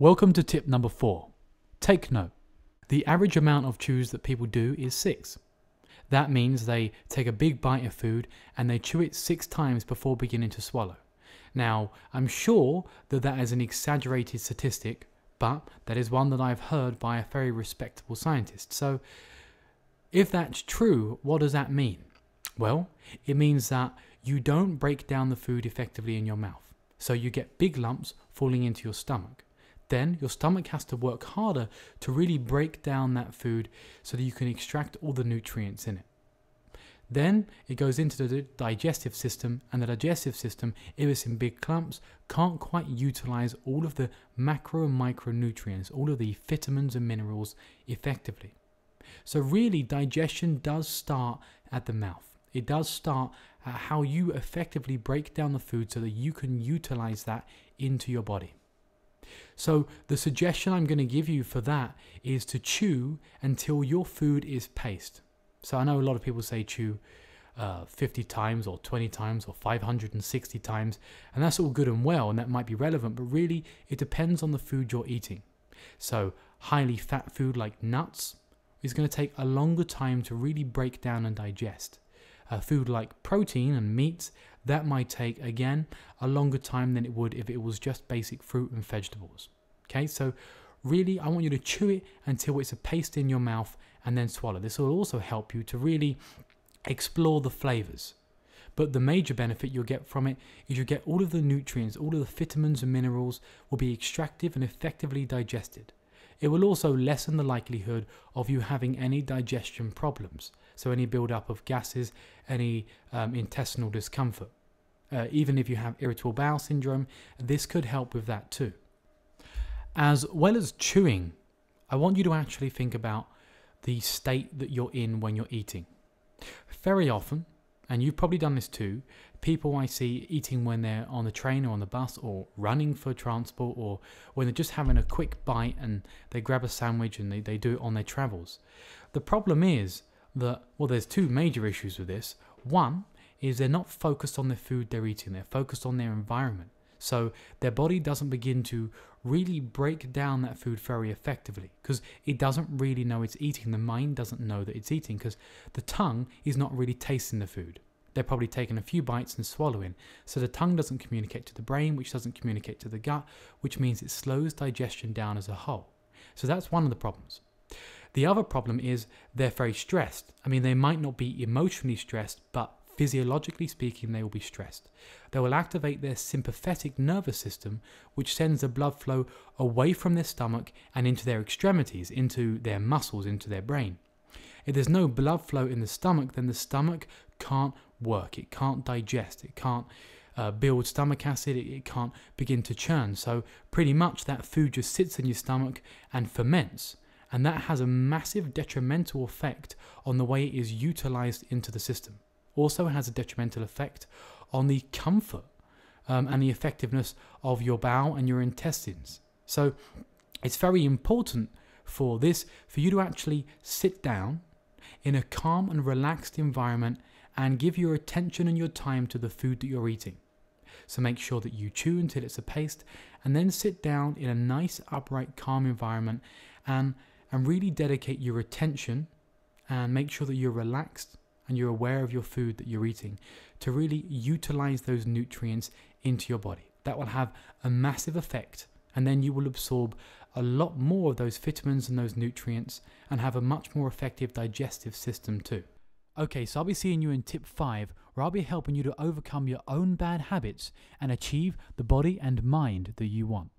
Welcome to tip number 4. Take note. The average amount of chews that people do is 6. That means they take a big bite of food and they chew it 6 times before beginning to swallow. Now, I'm sure that that is an exaggerated statistic, but that is one that I've heard by a very respectable scientist. So, if that's true, what does that mean? Well, it means that you don't break down the food effectively in your mouth. So you get big lumps falling into your stomach. Then your stomach has to work harder to really break down that food so that you can extract all the nutrients in it. Then it goes into the digestive system, and the digestive system, if it's in big clumps, can't quite utilize all of the macro and micronutrients, all of the vitamins and minerals effectively. So really, digestion does start at the mouth. It does start at how you effectively break down the food so that you can utilize that into your body. So the suggestion I'm going to give you for that is to chew until your food is paste. So I know a lot of people say chew 50 times or 20 times or 560 times, and that's all good and well, and that might be relevant, but really it depends on the food you're eating. So highly fat food like nuts is going to take a longer time to really break down and digest. Food like protein and meats, that might take, again, a longer time than it would if it was just basic fruit and vegetables. Okay, so really I want you to chew it until it's a paste in your mouth and then swallow. This will also help you to really explore the flavors. But the major benefit you'll get from it is you get all of the nutrients, all of the vitamins and minerals will be extracted and effectively digested. It will also lessen the likelihood of you having any digestion problems. So any buildup of gases, any intestinal discomfort. Even if you have irritable bowel syndrome, this could help with that too. As well as chewing, I want you to actually think about the state that you're in when you're eating. Very often, and you've probably done this too, people I see eating when they're on the train or on the bus or running for transport, or when they're just having a quick bite and they grab a sandwich and they do it on their travels. The problem is that, well, there's two major issues with this. One is they're not focused on the food they're eating, they're focused on their environment. So their body doesn't begin to really break down that food very effectively because it doesn't really know it's eating. The mind doesn't know that it's eating because the tongue is not really tasting the food. They're probably taking a few bites and swallowing. So the tongue doesn't communicate to the brain, which doesn't communicate to the gut, which means it slows digestion down as a whole. So that's one of the problems. The other problem is they're very stressed. I mean, they might not be emotionally stressed, but physiologically speaking, they will be stressed. They will activate their sympathetic nervous system, which sends the blood flow away from their stomach and into their extremities, into their muscles, into their brain. If there's no blood flow in the stomach, then the stomach can't work. It can't digest. It can't build stomach acid. It can't begin to churn. So pretty much that food just sits in your stomach and ferments. And that has a massive detrimental effect on the way it is utilized into the system. Also has a detrimental effect on the comfort and the effectiveness of your bowel and your intestines. So it's very important for you to actually sit down in a calm and relaxed environment and give your attention and your time to the food that you're eating. So make sure that you chew until it's a paste and then sit down in a nice, upright, calm environment and really dedicate your attention and make sure that you're relaxed and you're aware of your food that you're eating to really utilize those nutrients into your body. That will have a massive effect, and then you will absorb a lot more of those vitamins and those nutrients and have a much more effective digestive system too. Okay, so I'll be seeing you in tip 5, where I'll be helping you to overcome your own bad habits and achieve the body and mind that you want.